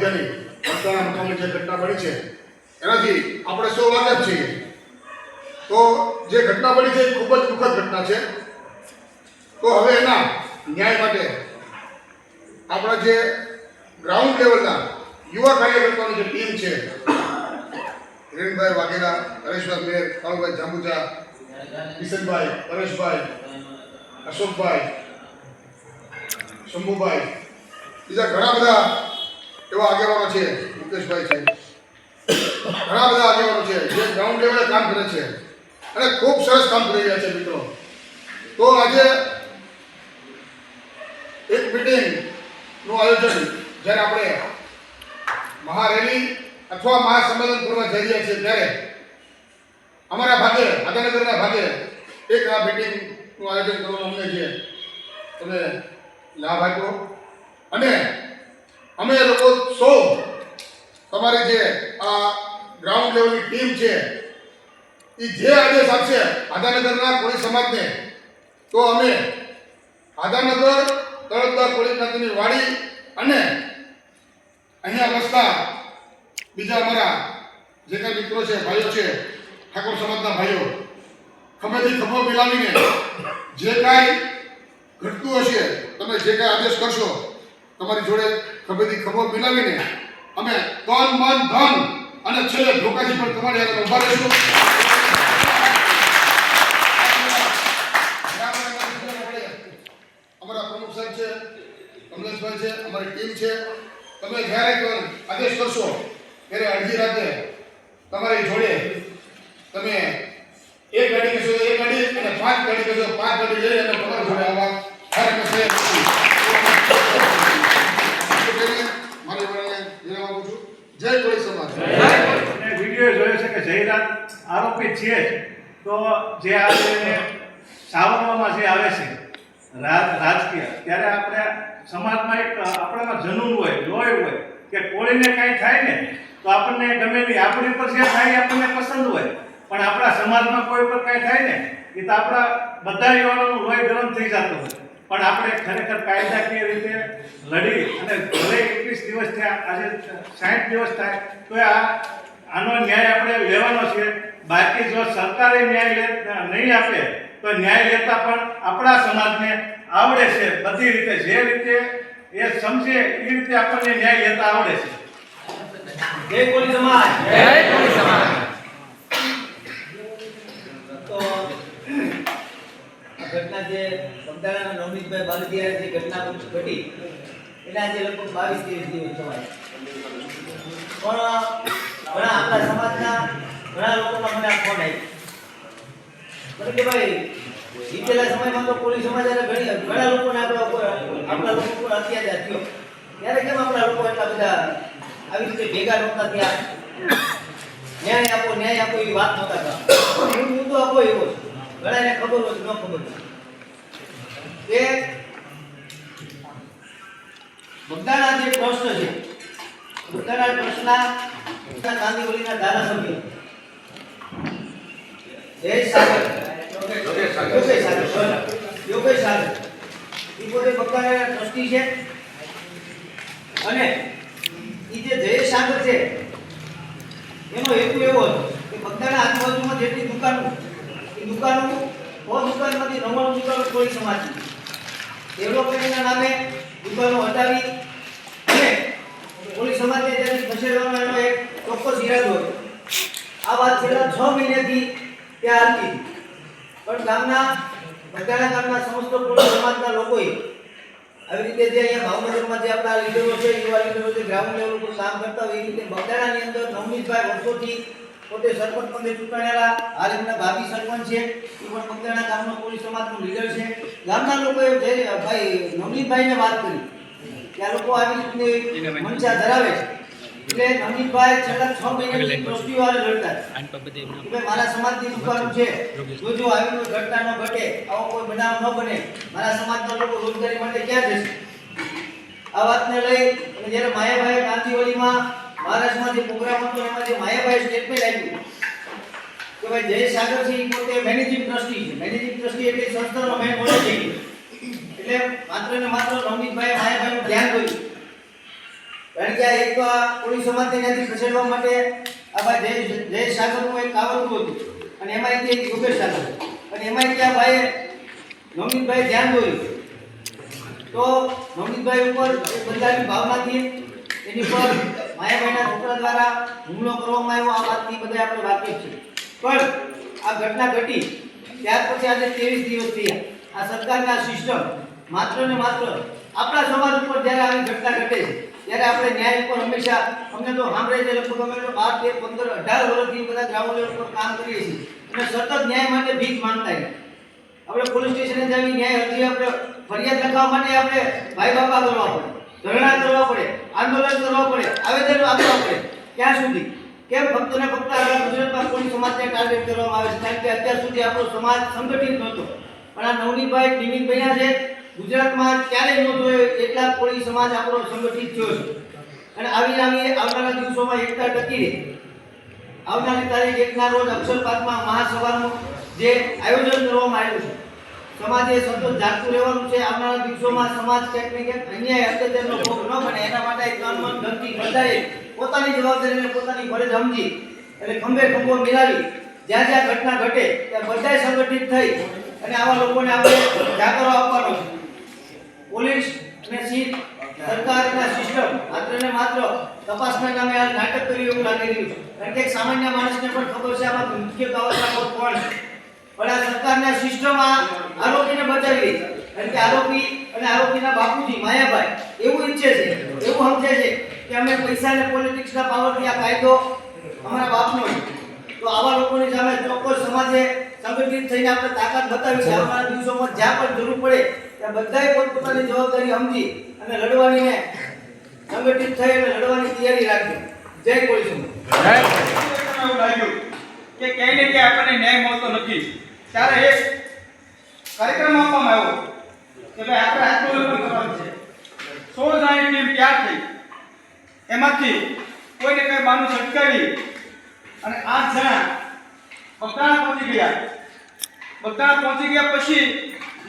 મધ્યની મતદાન મુકામે જે ઘટના બની છે એનાથી આપણે સૌ વાકેફ છીએ. તો જે ઘટના બની છે એ ખૂબ જ દુઃખદ ઘટના છે. તો હવે એના ન્યાય માટે આપણા જે ગ્રાઉન્ડ લેવલના યુવા કાર્યકર્તાઓની જે ટીમ છે, હિરેનભાઈ વાઘેલા, હરેશભાઈ મેર, કાળુભાઈ જાંબુજા, કિશનભાઈ, પરેશભાઈ, અશોકભાઈ, શંભુભાઈ, બીજા ઘણા બધા એવા આગેવાનો છે, મુકેશભાઈ છે, ઘણા બધા આગેવાનો છે જે ગ્રાઉન્ડ લેવલે કામ કરે છે અને ખૂબ સરસ કામ કરી રહ્યા છે મિત્રો. તો આજે એક મિટિંગનું આયોજન જ્યારે આપણે મહારેલી અથવા મહાસંમેલન કરવા જઈ રહ્યા છીએ ત્યારે અમારા ભાગે આદનગરના ભાગે એક આ મિટિંગનું આયોજન કરવાનું અમને જે તમે લાભ આપ્યો અને અમે લોકો સૌ તમારી જે આ ગ્રાઉન્ડ લેવલની ટીમ છે એ જે આદેશ આપશે આદાનગરના કોળી સમાજને તો અમે આદાનગર તળપદા કોળી જ્ઞાતિની વાડી અને અહીંયા વસતા બીજા અમારા જે કાંઈ મિત્રો છે, ભાઈઓ છે, ઠાકોર સમાજના ભાઈઓ, ખભેથી ખભો મિલાવીને જે કાંઈ ઘટતું હશે તમે જે કાંઈ આદેશ કરશો તમારી જોડે ખભેથી ખભો મિલાવીને અમે તન મન ધન અને છેલ્લે ધોકાથી પણ તમારી આગળ ઉભા રહીશું. અમારા પ્રમુખ સાહેબ છે, કમલેશભાઈ છે, અમારી ટીમ છે. તમે જ્યારે આદેશ કરશો ત્યારે અડધી રાતે તમારી જોડે તમે એક ગાડી કહેશો એક ગાડી અને 5 ગાડી કહેશો 5 ગાડી લઈ અને તમારી જોડે આવવા મારી વાળાને જણાવવા માંગુ છું. જય કોળી સમાજ. વિડીયો જોયો છે કે જયરાજ આરોપી છે તો જે આપણે સાવરવામાં જે આવે છે રાજકીય ત્યારે આપણે સમાજમાં એક આપણામાં જનૂન હોય, લોહી હોય કે કોળીને કાંઈ થાય ને તો આપણને ગમે નહીં, આપણી પર જે થાય આપણને પસંદ હોય, પણ આપણા સમાજમાં કોઈ પર કાંઈ થાય ને એ તો આપણા બધા યુવાનોનું લોહી ગરમ થઈ જતું હોય. પણ આપણે ખરેખર કાયદાકીય રીતે લડી અને ભલે 21 દિવસ થયા, આજે 60 દિવસ થાય તો આનો ન્યાય આપણે લેવાનો છે. બાકી જો સરકારે ન્યાય નહીં આપે તો ન્યાય લેતા પણ આપણા સમાજને આવડે છે બધી રીતે, જે રીતે એ સમજે એ રીતે આપણને ન્યાય લેતા આવડે છે. જય કોળી સમાજ. જય કોળી સમાજ. તો આ ઘટના જે સમતારાના નવનીતભાઈ બાલદિયા જે ઘટના ઘટી એના આજે લગભગ 22-23 દિવસ થવાય. પણ ઘણા આપણા સમાજના ઘણા લોકોના મને ફોન આવ્યો કે ભાઈ જીતેલા સમયમાં તો કોળી સમાજ ઘણા લોકોને આપણા લોકો પર અત્યાચાર થયો, ત્યારે કેમ આપણા લોકો એટલા બધા આવી રીતે ભેગા નહોતા થયા, ન્યાય આપો એવી વાત નહોતા કરતા. હું તો આપો એવો ઘણાને ખબર હોય ન ખબર કે બધાના જે પ્રશ્ન છે, બધાના પ્રશ્નના ગાંધીવલીના ધારાસભ્ય યોગેશ સાગર એ પોતે બકાયા ટ્રસ્ટી છે અને એ જે જયેશ સાગર છે એનો હેતુ એવો હતો કે બધાના આજુબાજુમાં જેટલી દુકાનો એ દુકાનોમાંથી 99 દુકાનો કોળી સમાજની ડેવલપમેન્ટના નામે દુકાનો હટાવી અને કોળી સમાજને ત્યાંથી ખસેડવાનો એનો એક ચોક્કસ ઈરાદો હતો. આ વાત છેલ્લા 6 મહિનાથી ત્યાં હતી, પણ બધાના ગામના સમસ્ત કોળી સમાજના લોકોએ આવી રીતે જે અહીંયા ભાવનગરમાં જે આપણા લીડરો છે, યુવા લીડરો જે ગ્રાઉન્ડ લેવલ પર કામ કરતા હોય એ રીતે બગદાણાની અંદર નવનીતભાઈ વર્ષોથી પોતે સરપંચ પદે ચૂંટાયેલા, હાલ એમના ભાભી સરપંચ છે, એ પણ બગદાણા ગામનો કોળી સમાજનો લીડર છે. ગામના લોકોએ જે ભાઈ નવનીતભાઈને વાત કરી કે આ લોકો આવી રીતની મંશા ધરાવે છે એટલે નવનીતભાઈ છેલ્લા 6 મહિનાથી ટ્રસ્ટીઓ વાળે લડતા કે ભાઈ મારા સમાજની દુકાનો છે, જો આવી કોઈ ઘટના ન ઘટે, આવો કોઈ બનાવ ન બને, મારા સમાજના લોકો રોજગારી માટે ક્યાં જશે. આ વાતને લઈ અને જ્યારે માયાભાઈ કાંતિવલીમાં મહારાષ્ટ્રમાં જે પ્રોગ્રામ હતો એમાં જે માયાભાઈ સ્ટેટમેન્ટ આપ્યું કે ભાઈ જયેશ સાગર છે એ પોતે મેનેજિંગ ટ્રસ્ટી છે. મેનેજિંગ ટ્રસ્ટી એટલે સંસ્થાનો મેન મોડલ છે. એટલે માત્ર ને માત્ર નવનીતભાઈ માયાભાઈનું ધ્યાન કર્યું કારણ કે આ એક તો આ કોળી સમાજને ત્યાંથી ખસેડવા માટે આ ભાઈ જય સાગરનું એક કાવતરું હતું અને એમાં એક યોગેશ સાગર અને એમાં ત્યાં ભાઈએ નવનીતભાઈ ધ્યાન દોર્યું તો નવનીતભાઈ ઉપર એક બદલાની ભાવનાથી એની પર માયાભાઈના છોકરા દ્વારા હુમલો કરવામાં આવ્યો. આ વાતથી બધા આપણે વાકેફ છીએ. પણ આ ઘટના ઘટી ત્યાર પછી આજે 23 દિવસ થયા. આ સરકારના સિસ્ટમ માત્ર ને માત્ર આપણા સમાજ ઉપર જ્યારે આવી ઘટના ઘટે છે ત્યારે આપણે ન્યાય ઉપર હંમેશા અમને તો સાંભળે છે લગભગ અમે તો 12, 13, 15, 18 વર્ષથી બધા ગ્રાઉન્ડ લેવલ પર કામ કરીએ છીએ અને સતત ન્યાય માટે ભીખ માંગતા છીએ. આપણે પોલીસ સ્ટેશને જઈ ન્યાય અરજી આપણે ફરિયાદ લખવા માટે આપણે ભાઈ બાપા કરવા પડે, ધરણા કરવા પડે, આંદોલન કરવા પડે, આવેદન આપવા પડે. ક્યાં સુધી? કેમ ફક્ત ને ફક્ત આપણા ગુજરાતમાં કોળી સમાજને ટાર્ગેટ કરવામાં આવે છે? કારણ કે અત્યાર સુધી આપણો સમાજ સંગઠિત નહોતો. પણ આ નવનીતભાઈ નિમિતભાઈ છે ગુજરાતમાં ક્યારેય નહોતો એટલા કોળી સમાજ આપણો સંગઠિત થયો છે અને આવનારા દિવસોમાં એકતા ટકી રહે. આવનારી તારીખ 1 ના રોજ અક્ષરપાતમાં મહાસભાનું જે આયોજન કરવામાં આવ્યું છે સમાજે સતત જાગતું રહેવાનું છે. આવનારા દિવસોમાં સમાજ ક્યાંક ને ક્યાંક અન્યાય અત્યાચારનો ભોગ ન બને એના માટે તન મન ધનથી બધાએ પોતાની જવાબદારીને પોતાની ફરજ સમજી અને ખંભે ખંભો મિલાવી જ્યાં જ્યાં ઘટના ઘટે ત્યાં બધાએ સંગઠિત થઈ અને આવા લોકોને આપણે જાગરો આપવાનો છે. પોલીસ અને સીટ સરકારના સિસ્ટમ માત્ર ને માત્ર તપાસના નામે આ નાટક કર્યું એવું લાગી રહ્યું છે. કારણ કે એક સામાન્ય માણસને પણ ખબર છે આમાં મુખ્ય કાવતરાખોર કોણ છે. પણ આ સરકારના સિસ્ટમ આરોપીને બચાવી રહી છે. કારણ કે આરોપી અને આરોપીના બાપુજી માયાભાઈ એવું ઈચ્છે છે, એવું સમજે છે કે અમે પૈસા અને પોલિટિક્સના પાવરથી આ કાયદો અમારા બાપનો છે. તો આવા લોકોની સામે ચોક્કસ સમાજે સંગઠિત થઈને આપણે તાકાત બતાવી છે. આવનારા દિવસોમાં જ્યાં પણ જરૂર પડે ત્યાં બધાએ પોતપોતાની જવાબદારી સમજી અને લડવાનીને સંગઠિત થઈ અને લડવાની તૈયારી રાખી. જય કોળી સમાજ. એવું લાગ્યું કે ક્યાંય ને ક્યાંય આપણને ન્યાય મળતો નથી ત્યારે એક કાર્યક્રમ આપવામાં આવ્યો કે ભાઈ આપણે આંદોલન કરવાનું છે. 16 જણાની ટીમ તૈયાર થઈ. એમાંથી કોઈને કઈ બાનું છટકાવી અને 8 જણા બગદાણા પહોંચી ગયા. બગદાણા પહોંચી ગયા પછી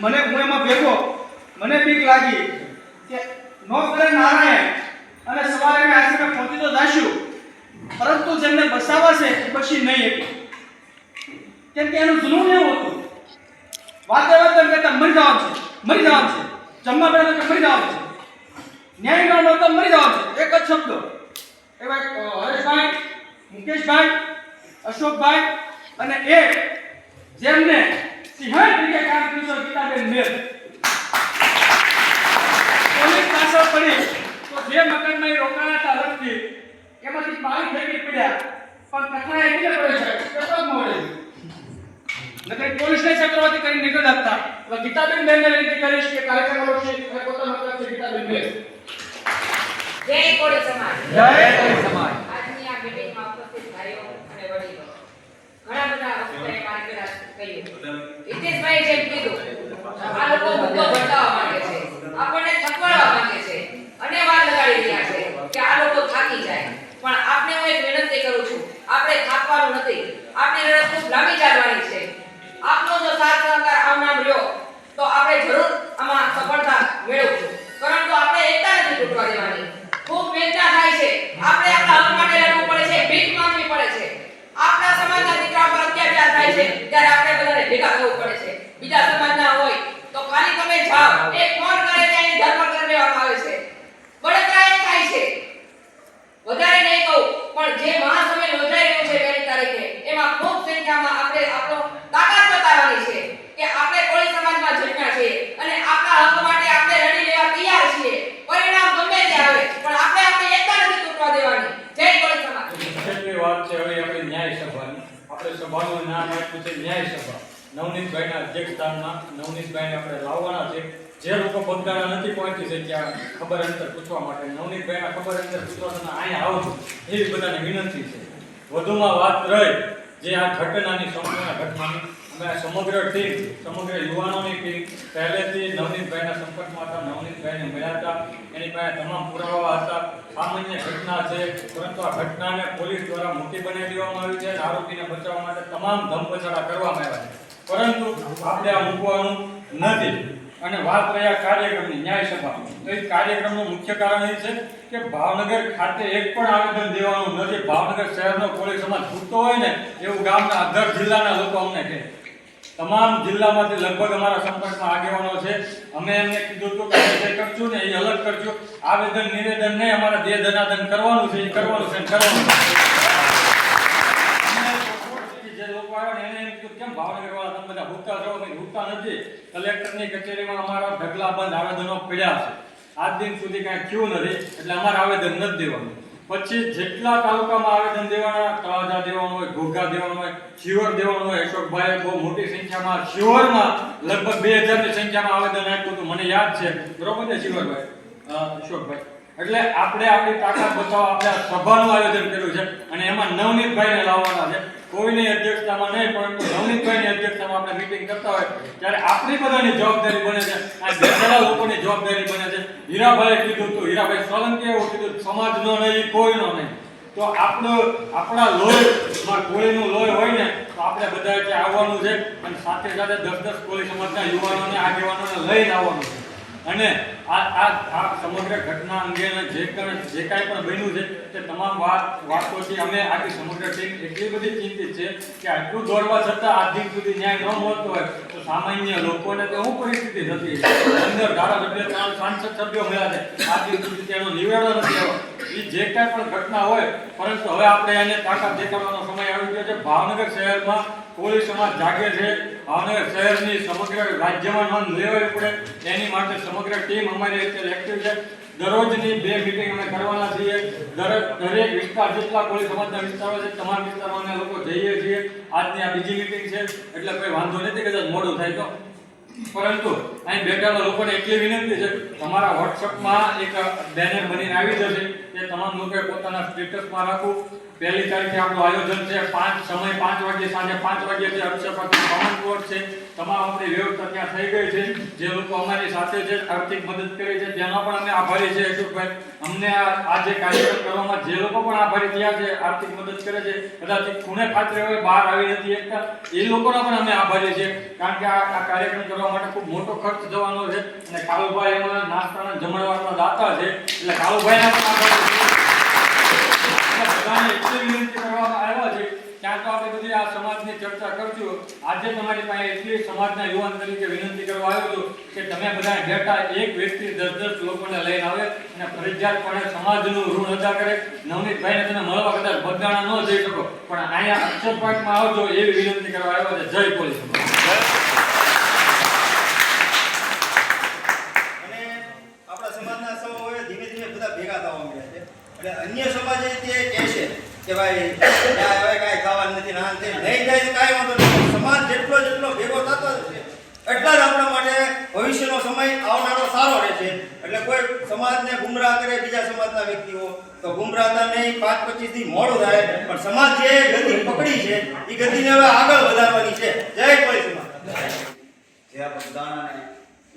હું એમાં ભેગો મને બીક લાગી કે નો કરે નારાયણ અને સવારે મેં આશ્રમે પહોંચી તો જાશું પરંતુ જેમને બસાવા છે એ પછી નહીં હતી. કેમ કે એનું જૂનું એવું હતું વાતે કહેતા મરી જવાનું છે, મરી જવાનું છે, જમવા બેઠા તો મરી જવાનું છે, ન્યાય ન મળતો મરી જવાનું છે. એક જ શબ્દ એવા હરેશભાઈ, મુકેશભાઈ, અશોકભાઈ અને એક જેમને સિંહણ તરીકે કામ કર્યું છે ગીતાબેન મેર. પોલીસ પાછળ પડી તો જે મકાનમાં એ રોકાણા હતા અલગથી એમાંથી 22 ભેગી પડ્યા પણ કથા એટલે પડે છે કેટલો મળે નકર પોલીસને ચક્રવર્તી કરી નીકળ આપતા. એટલે ગીતાબેન બેનને વિનંતી કરીશ કે કાર્યક્રમ છે અને પોતાનો મતલબ છે ગીતાબેન બેન. જય કોળી સમાજ. જય કોળી સમાજ. આજની આ મીટિંગમાં ઉપસ્થિત ભાઈઓ અને વડીલો ઘણા બધા વક્તાએ માર્ગદર્શન કર્યું. હિતેશભાઈ જેમ કીધું આ લોકો મુદ્દો બતાવવા માંગે છે, આપણને થકવાડવા માંગે છે અને વાર લગાડી રહ્યા છે કે આ લોકો થાકી જાય. પણ આપને હું એક વિનંતી કરું છું, આપણે થાકવાનું નથી, આપણી લડત ખૂબ લાંબી ચાલવાની છે. આપનો જો સાથ સહકાર આવનાર રહ્યો તો આપણે જરૂર આમાં સફળતા મેળવશું. પરંતુ આપણે એકતા નથી તૂટવા દેવાની. ખૂબ વેદના થાય છે, આપણે આપણા હક માટે લડવું પડે છે, ભીખ માંગવી પડે છે. આપણા સમાજના દીકરા પર અત્યાચાર થાય છે ત્યારે આપણે બધાને ભેગા થવું પડે છે. બીજા સમાજના હોય તો ખાલી તમે જાઓ એક ફોન કરે ત્યાં ધર્મ કરી લેવામાં આવે છે, બળતરા એ થાય છે. વધારે નહીં કહું પણ જે મહાસમય યોજાઈ રહ્યો છે 2 તારીખે એમાં ખૂબ સંખ્યામાં આપણે આપણો તાકાત બતાવવાની છે કે આપણે કોળી સમાજમાં જન્મ્યા છીએ અને આપણા હક માટે આપણે લડી લેવા તૈયાર છીએ. પરિણામ ગમે તે આવે પણ આપણે આપણી એકતા નથી તૂટવા દેવાની. જય કોળી સમાજ. છેલ્લી વાત છે હવે આપણે ન્યાય સભાની. આપણે સભાનું નામ આપ્યું છે ન્યાય સભા. નવનીતભાઈના અધ્યક્ષસ્થાનમાં નવનીતભાઈને આપણે લાવવાના છે. જે લોકો બગદાણા નથી પહોંચી શક્યા ખબર અંતર પૂછવા માટે નવનીતભાઈના ખબર અંતર પૂછવાના અહીંયા આવજો એવી બધાને વિનંતી છે. વધુમાં વાત રહી જે આ ઘટનાની સંપૂર્ણ ઘટનાની અમે સમગ્ર ટીમ સમગ્ર યુવાનોની ટીમ પહેલેથી નવનીતભાઈના સંપર્કમાં હતા, નવનીતભાઈને મળ્યા હતા, એની પાસે તમામ પુરાવા હતા. સામાન્ય ઘટના છે પરંતુ આ ઘટનાને પોલીસ દ્વારા મોટી બનાવી દેવામાં આવી છે અને આરોપીને બચાવવા માટે તમામ ધમપછાડા કરવામાં આવ્યા છે. પરંતુ આપણે આ મૂકવાનું નથી. અને વાત રહી આ કાર્યક્રમની ન્યાય સભા, તો એ કાર્યક્રમનું મુખ્ય કારણ એ છે કે ભાવનગર ખાતે એક પણ આવેદન દેવાનું નથી. ભાવનગર શહેરનો કોળી સમાજ છૂટતો હોય ને એવું ગામના અધર જિલ્લાના લોકો અમને કહે. તમામ જિલ્લામાંથી લગભગ અમારા સંપર્કમાં આગેવાનો છે. અમે એમને કીધું હતું કે જે કરશું ને એ અલગ કરજો, આવેદન નિવેદન નહીં, અમારા જે ધનાદન કરવાનું છે એ કરવાનું છે, કરવાનું છે. જે લોકો આવ્યા ને એને એમ કીધું કેમ ભાવનગર વાળા તમે બધા ભૂખતા છો? અમે ભૂખતા નથી. કલેક્ટરની કચેરીમાં અમારા ઢગલા બંધ આવેદનો પડ્યા છે, આજ દિન સુધી કાંઈ થયું નથી, એટલે અમારે આવેદન નથી દેવાનું. પછી જેટલા તાલુકામાં આવેદન દેવાના, તળાજા દેવાનું હોય, ઘોઘા દેવાનું હોય, શિહોર દેવાનું હોય, અશોકભાઈએ બહુ મોટી સંખ્યામાં શિહોરમાં લગભગ 2000ની સંખ્યામાં આવેદન આપ્યું હતું, મને યાદ છે, બરોબર ને શિહોરભાઈ, અશોકભાઈ? એટલે આપણે આપણી તાકાત બતાવવા આપણે આ સભાનું આયોજન કર્યું છે અને એમાં નવનીતભાઈને લાવવાના છે. કોઈની અધ્યક્ષતામાં નહીં, પરંતુ નવનીતભાઈની અધ્યક્ષતામાં આપણે મીટિંગ કરતા હોય ત્યારે આપણી બધાની જવાબદારી બને છે, આ બેઠેલા લોકોની જવાબદારી બને છે. હીરાભાઈએ કીધું હતું, હીરાભાઈ સોલંકીએ એવું કીધું, સમાજનો નહીં, કોઈનો નહીં. તો આપણા લોહીમાં કોળીનું લોહી હોય ને તો આપણે બધાએ ત્યાં આવવાનું છે અને સાથે સાથે 10-10 કોળી સમાજના યુવાનોને, આગેવાનોને લઈને આવવાનું છે. અને આ સમગ્ર ઘટના અંગે જે કાંઈ પણ બન્યું છે તે તમામ વાતોથી અમે આખી સમગ્ર ટીમ એટલી બધી ચિંતિત છે કે આટલું દોડવા છતાં આજ દિન સુધી ન્યાય ન મળતો હોય તો સામાન્ય લોકોને તો શું પરિસ્થિતિ થતી છે? 15 ધારાસભ્ય, 3 સાંસદ સભ્યો મળ્યા છે, આજ દિન સુધી તેનો નિવેડો નથી આવ્યો. એ જે કાંઈ પણ ઘટના હોય, પરંતુ હવે આપણે એને તાકાત દેખાડવાનો સમય આવી ગયો છે. ભાવનગર શહેરમાં કોળી સમાજ જાગે છે. ભાવનગર શહેરની સમગ્ર રાજ્યમાં નોંધ લેવી પડે એની માટે સમગ્ર ટીમ અમારી અત્યારે એક્ટિવ છે. દરરોજની 2 મીટિંગ અમે કરવાના છીએ. દરેક વિસ્તાર જેટલા કોળી સમાજના વિસ્તારો છે તમામ વિસ્તારમાં અમે લોકો જઈએ છીએ. આજની આ બીજી મીટિંગ છે એટલે કોઈ વાંધો નથી કદાચ મોડું થાય તો, પરંતુ અહીં બેઠેલા લોકોને એટલી વિનંતી છે, તમારા વોટ્સઅપમાં એક બેનર બનીને આવી જશે, તે તમામ લોકોએ પોતાના સ્ટેટસમાં રાખવું. 1લી તારીખે આપણું આયોજન છે, 5 વાગે, સાંજે 5 વાગે છે. અક્ષરપતિ કોમન કોર્ટ છે, તમામ આપણી વ્યવસ્થા ત્યાં થઈ ગઈ છે. જે લોકો અમારી સાથે છે, આર્થિક મદદ કરે છે, તેનો પણ અમે આભારી છે. અશોકભાઈ, અમને આ જે કાર્યક્રમ કરવામાં જે લોકો પણ આભારી થયા છે, આર્થિક મદદ કરે છે, કદાચ ખૂણે ખાતરે હોય, બહાર આવી નથી એકતા, એ લોકોના પણ અમે આભારી છે. કારણ કે આ કાર્યક્રમ કરવા માટે ખૂબ મોટો ખર્ચ જવાનો છે અને કાળુભાઈ એમાં નાસ્તાના જમણવારના દાતા છે, એટલે કાળુભાઈના પણ આભારી છે. બધાને એટલી વિનંતી કરવામાં આવ્યા છે ત્યાં તો આપણે બધી આ સમાજની ચર્ચા કરશું. આજે તમારી પાસે એટલી સમાજના યુવાન તરીકે વિનંતી કરવા આવ્યો છું કે તમે બધા બેઠા એક વ્યક્તિ 10-10 લોકોને લઈને આવે અને ફરજિયાતપણે સમાજનું ઋણ અદા કરે. નવનીતભાઈને તમે મળવા કદાચ બગદાણા ન જઈ શકો પણ અહીંયા અક્ષરપાટમાં આવજો એવી વિનંતી કરવા આવ્યા છે. જય કોળી સમાજ. અને આપણા સમાજના સૌ હવે ધીમે ધીમે બધા ભેગા થવા મળ્યા છે. એટલે અન્ય સમાજ જે કહે છે કે ભાઈ ત્યાં હવે કાંઈ ખાવાનું નથી, ના તે નહીં થાય તો કાંઈ વાંધો નહીં. સમાજ જેટલો ભેગો થતો જશે એટલા જ આપણા માટે ભવિષ્યનો સમય આવનારો સારો રહેશે. એટલે કોઈ સમાજને ગુમરાહ કરે બીજા સમાજના વ્યક્તિઓ તો ગુમરાહતા નહીં, 5-25 દી મોડું થાય, પણ સમાજ જે ગતિ પકડી છે એ ગતિને હવે આગળ વધારવાની છે. જય કોળી સમાજ. જે આ બગદાણા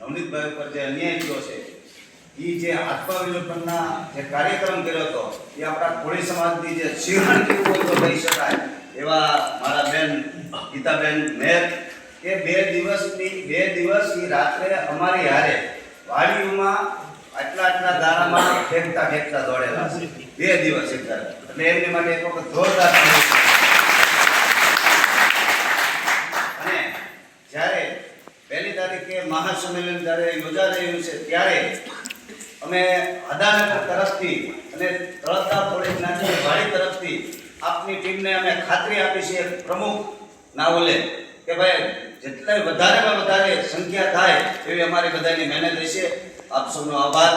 નવનીતભાઈ ઉપર જે અન્યાય થયો છે, એ જે આત્મવિલોપનના જે કાર્યક્રમ કર્યો હતો એ આપણા કોળી સમાજની જે શિરણ કેવું હોય તો કહી શકાય એવા મારા બેન ગીતાબેન મેર એ 2 દિવસ એ રાત્રે અમારી હારે વાડીઓમાં આટલા દાણામાં ફેંકતા દોડેલા છે 2 દિવસ એટલે એમની માટે એક વખત જોરદાર. અને જ્યારે 1લી તારીખે મહાસંમેલન જ્યારે યોજા રહ્યું છે ત્યારે અમે અદાનગર તરફથી અને તળાજા કોલેજ નાની વાડી તરફથી આપની ટીમને અમે ખાતરી આપી છે પ્રમુખ નાઓલે કે ભાઈ જેટલા વધારેમાં વધારે સંખ્યા થાય એવી અમારી બધાની મહેનત રહેશે. આપ સૌનો આભાર.